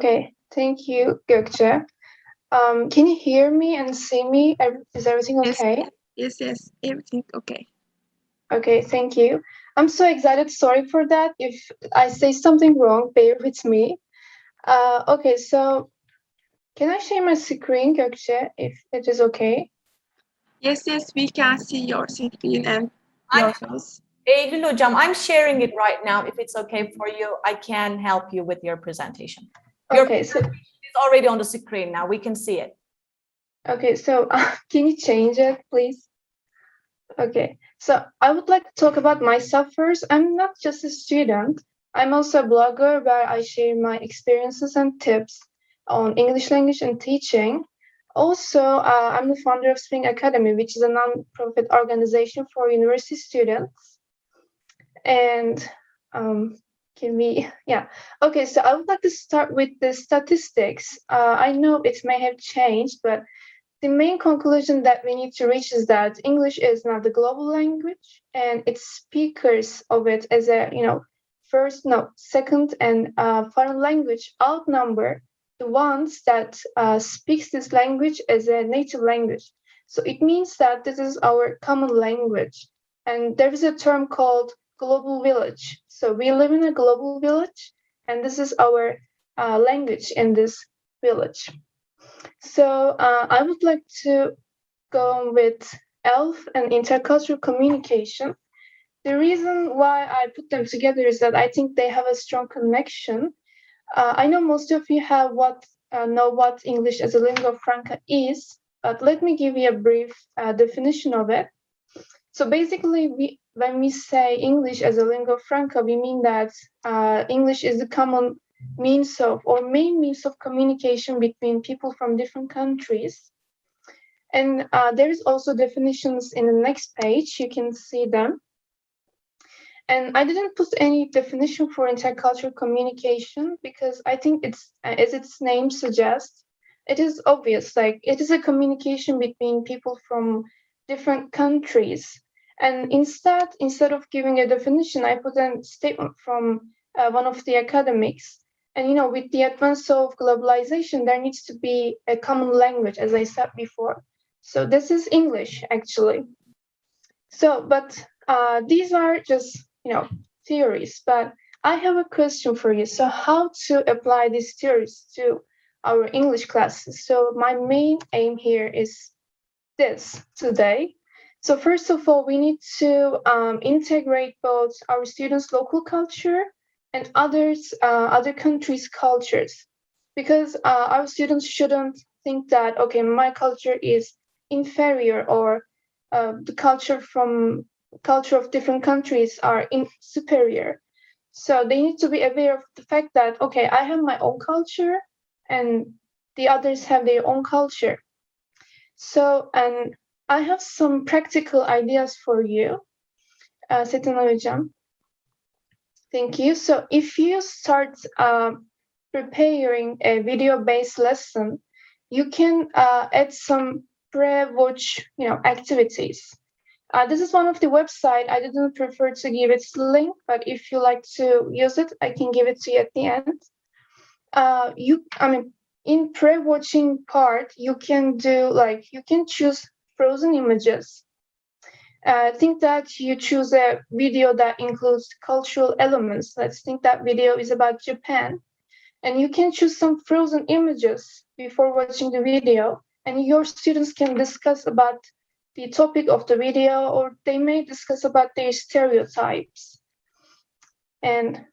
Okay, thank you, Gökçe. Can you hear me and see me? Is everything Yes, okay? yes, everything okay. Okay, thank you. I'm so excited. Sorry for that. If I say something wrong, bear with me. Okay, so can I share my screen, Gökçe, if it is okay? Yes, we can see your screen and I'm your face. Eylül Hocam, I'm sharing it right now. If it's okay for you, I can help you with your presentation. Your Okay, so presentation is already on the screen now. We can see it. okay, so can you change it, please? Okay, so I would like to talk about myself first. I'm not just a student. I'm also a blogger where I share my experiences and tips on English language and teaching. Also, I'm the founder of Spring Academy, which is a non-profit organization for university students. And can we, yeah. Okay, so I would like to start with the statistics. I know it may have changed, but the main conclusion that we need to reach is that English is now the global language, and its speakers of it as a first, no, second, and foreign language outnumber the ones that speaks this language as a native language. So it means that this is our common language, and there is a term called global village. So we live in a global village, and this is our language in this village. So I would like to go on with ELF and intercultural communication. The reason why I put them together is that I think they have a strong connection. I know most of you have know what English as a lingua franca is, but let me give you a brief definition of it. So basically, when we say English as a lingua franca, we mean that English is the common means of or main means of communication between people from different countries. And there is also definitions in the next page. You can see them. And I didn't put any definition for intercultural communication because I think it's, as its name suggests, it is obvious. Like it is a communication between people from different countries. And instead of giving a definition, I put a statement from one of the academics. And with the advance of globalization, there needs to be a common language, as I said before. So this is English, actually. So, but these are just theories. But I have a question for you. So, how to apply these theories to our English classes? So, my main aim here is this today. So, first of all, we need to integrate both our students' local culture and other countries' cultures, because our students shouldn't think that my culture is inferior or the culture of different countries are superior. So they need to be aware of the fact that I have my own culture and the others have their own culture. So, and I have some practical ideas for you, Setina Hocam. Thank you. So if you start preparing a video-based lesson, you can add some pre-watch, activities. This is one of the website. I didn't prefer to give its link, but if you like to use it, I can give it to you at the end. In pre-watching part, you can choose frozen images. Think that you choose a video that includes cultural elements. Let's think that video is about Japan. And you can choose some frozen images before watching the video. And your students can discuss about the topic of the video, or they may discuss about their stereotypes. And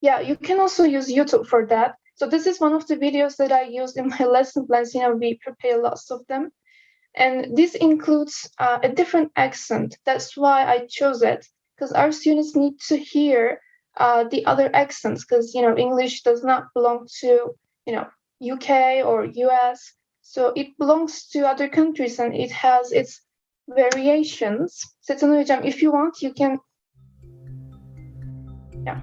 yeah, you can also use YouTube for that. So this is one of the videos that I used in my lesson plans. We prepare lots of them. And this includes a different accent. That's why I chose it, because our students need to hear the other accents, because English does not belong to UK or US, so it belongs to other countries and it has its variations. Setina Hocam, if you want, you can. Yeah.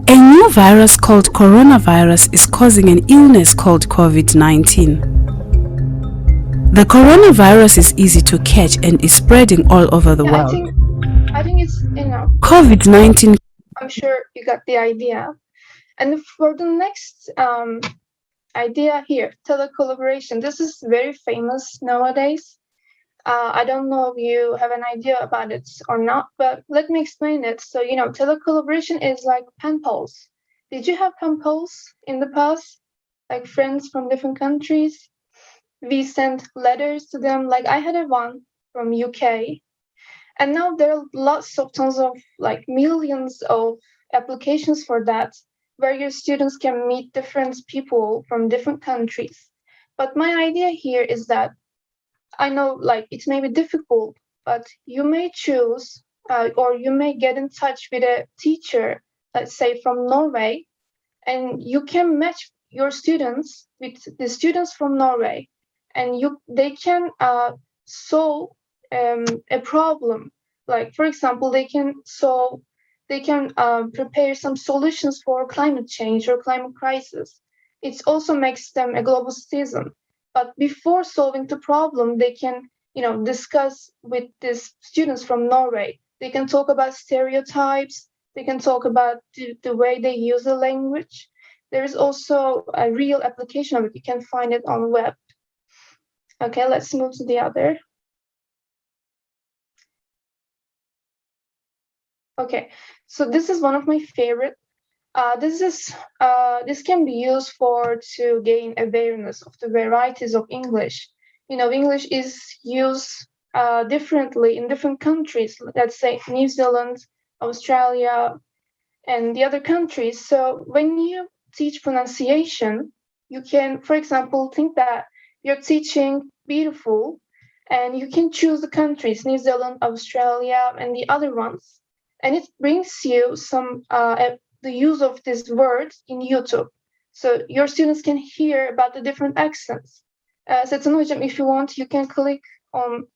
A new virus called coronavirus is causing an illness called COVID-19. The coronavirus is easy to catch and is spreading all over the world. I think it's COVID-19. I'm sure you got the idea. And for the next idea here, telecollaboration. This is very famous nowadays. I don't know if you have an idea about it or not, but let me explain it. So, telecollaboration is like pen pals. Did you have pen pals in the past? Like friends from different countries? We sent letters to them. Like I had one from UK. And now there are tons of like millions of applications for that, where your students can meet different people from different countries. But my idea here is that I know like it may be difficult, but you may choose or you may get in touch with a teacher, let's say from Norway, and you can match your students with the students from Norway, and they can solve a problem. Like for example, they can prepare some solutions for climate change or climate crisis. It also makes them a global citizen. But before solving the problem, they can discuss with these students from Norway. They can talk about stereotypes. They can talk about the way they use the language. There is also a real application of it. You can find it on web. Okay, let's move to the other. Okay, so this is one of my favorite. This can be used to gain awareness of the varieties of English. English is used differently in different countries. Let's say New Zealand, Australia, and the other countries. So when you teach pronunciation, you can, for example, think that you're teaching beautiful, and you can choose the countries, New Zealand, Australia, and the other ones. And it brings you some the use of these words in YouTube. So your students can hear about the different accents. Setan Hocam, if you want, you can click on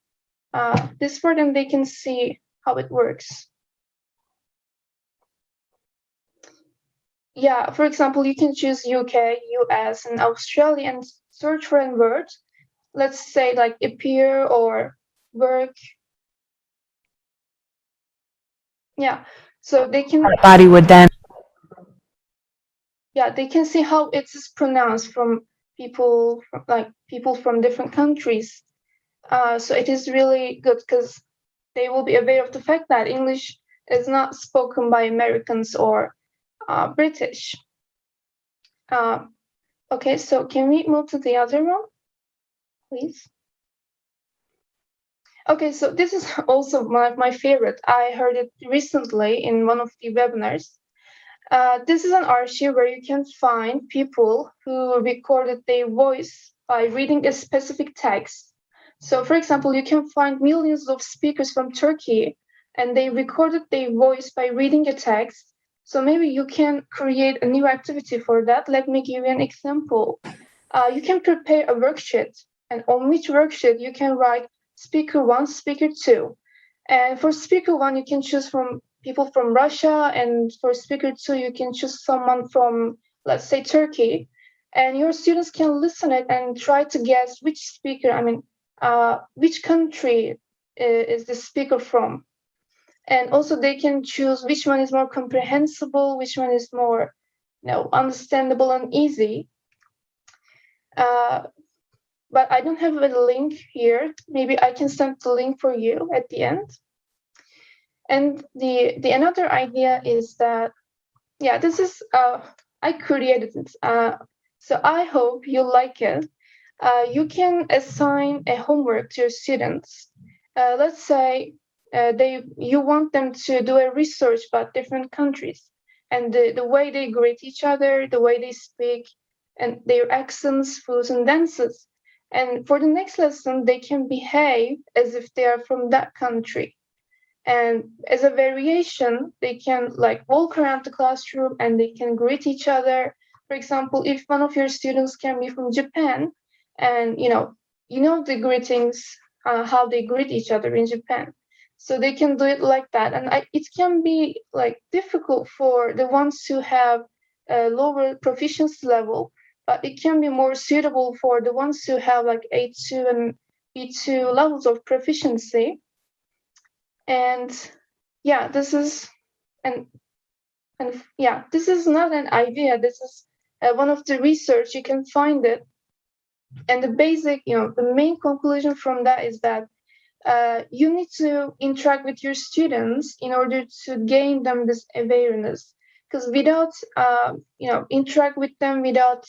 this word and they can see how it works. Yeah, for example, you can choose UK, US, and Australia and search for a word. Let's say like appear or work. Yeah, so they can. Body would then. Yeah, they can see how it is pronounced from people from different countries. So it is really good because they will be aware of the fact that English is not spoken by Americans or British. Okay, so can we move to the other one, please? Okay, so this is also one of my favorite. I heard it recently in one of the webinars. This is an archive where you can find people who recorded their voice by reading a specific text. So, for example, you can find millions of speakers from Turkey, and they recorded their voice by reading a text. So maybe you can create a new activity for that. Let me give you an example. You can prepare a worksheet, and on which worksheet you can write speaker 1, speaker 2. And for speaker 1, you can choose from people from Russia, and for speaker 2, you can choose someone from, let's say, Turkey. And your students can listen it and try to guess which speaker, which country is the speaker from. And also they can choose which one is more comprehensible, which one is more understandable and easy. But I don't have a link here. Maybe I can send the link for you at the end. And the another idea is that, this is, I created it. So I hope you like it. You can assign a homework to your students. Let's say you want them to do a research about different countries and the way they greet each other, the way they speak, and their accents, foods, and dances. And for the next lesson, they can behave as if they are from that country. And as a variation, they can walk around the classroom and they can greet each other. For example, if one of your students can be from Japan, and you know the greetings, how they greet each other in Japan, so they can do it like that. And it can be difficult for the ones who have a lower proficiency level, but it can be more suitable for the ones who have A2 and B2 levels of proficiency. And this is, and And yeah, this is not an idea. This is one of the research. You can find it. And the basic, the main conclusion from that is that you need to interact with your students in order to gain them this awareness. Because without, interact with them, without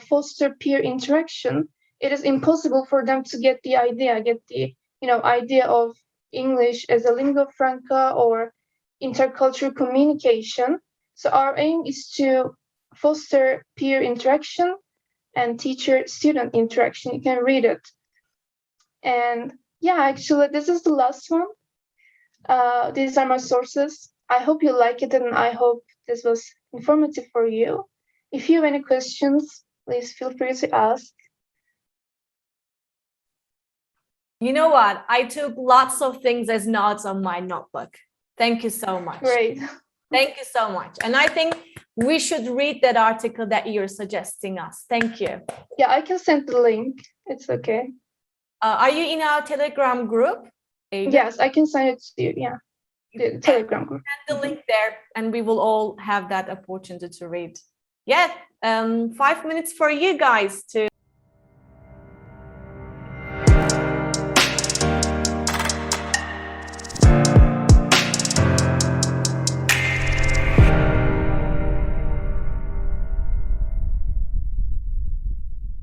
foster peer interaction, it is impossible for them to get the idea of English as a lingua franca or intercultural communication. So our aim is to foster peer interaction and teacher-student interaction. You can read it. And yeah, actually, this is the last one. These are my sources. I hope you like it, and I hope this was informative for you. If you have any questions, please feel free to ask. You know what? I took lots of things as notes on my notebook. Thank you so much. Great. Thank you so much. And I think we should read that article that you're suggesting us. Thank you. Yeah, I can send the link. It's okay. Are you in our Telegram group? Eylül? Yes, I can send it to you. Yeah, the Telegram group. Send the link there, and we will all have that opportunity to read. Yeah, 5 minutes for you guys to